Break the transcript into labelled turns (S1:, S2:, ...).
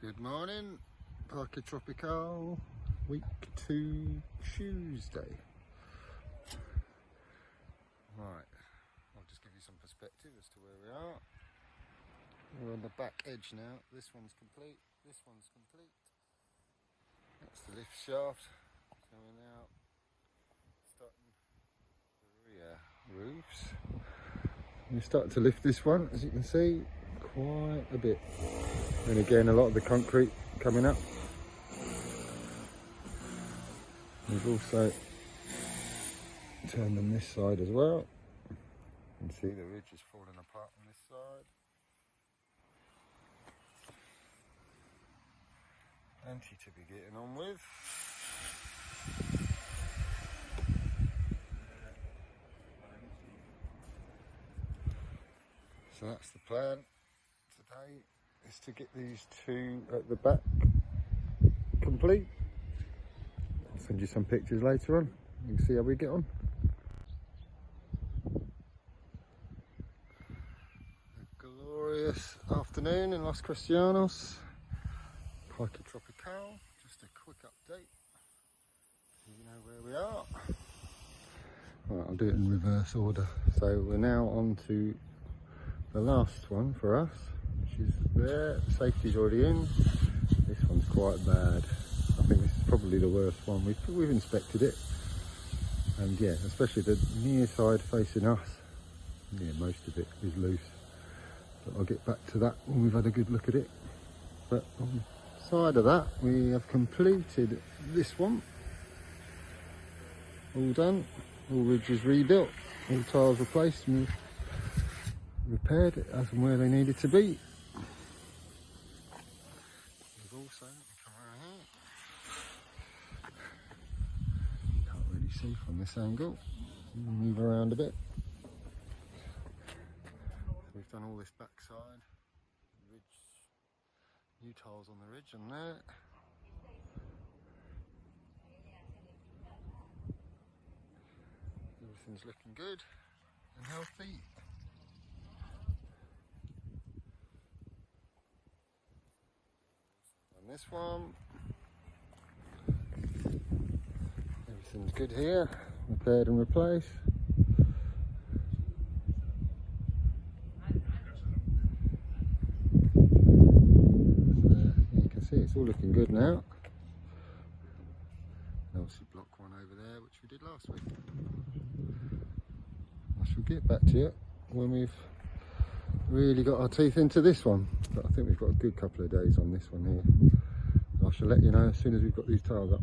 S1: Good morning, Parque Tropical, week 2, Tuesday. Right, I'll just give you some perspective as to where we are. We're on the back edge now. This one's complete, this one's complete. That's the lift shaft. So we're now starting the rear roofs. We're starting to lift this one, as you can see, quite a bit. And again, a lot of the concrete coming up. We've also turned on this side as well. You can see the ridge is falling apart on this side. Plenty to be getting on with. So that's the plan today, is to get these two at the back complete. I'll send you some pictures later on. You can see how we get on. A glorious afternoon in Los Cristianos, Parque Tropical. Just a quick update so you know where we are. Right, I'll do it in reverse order. So we're now on to the last one for us, which is there. Safety's already in. This one's quite bad. I think this is probably the worst one. We've inspected it, and yeah, especially the near side facing us, yeah, most of it is loose. But I'll get back to that when we've had a good look at it. But on the side of that, we have completed this one. All done. All ridges rebuilt. All tiles replaced and repaired as and where they needed to be. We've also come around here. Can't really see from this angle. Move around a bit. We've done all this backside. Ridge, new tiles on the ridge on there. Everything's looking good and healthy. On this one, everything's good here, repaired and replaced. So you can see it's all looking good now. And obviously block one over there, which we did last week. I shall get back to you when we've really got our teeth into this one, but I think we've got a good couple of days on this one here. I shall let you know as soon as we've got these tiles up.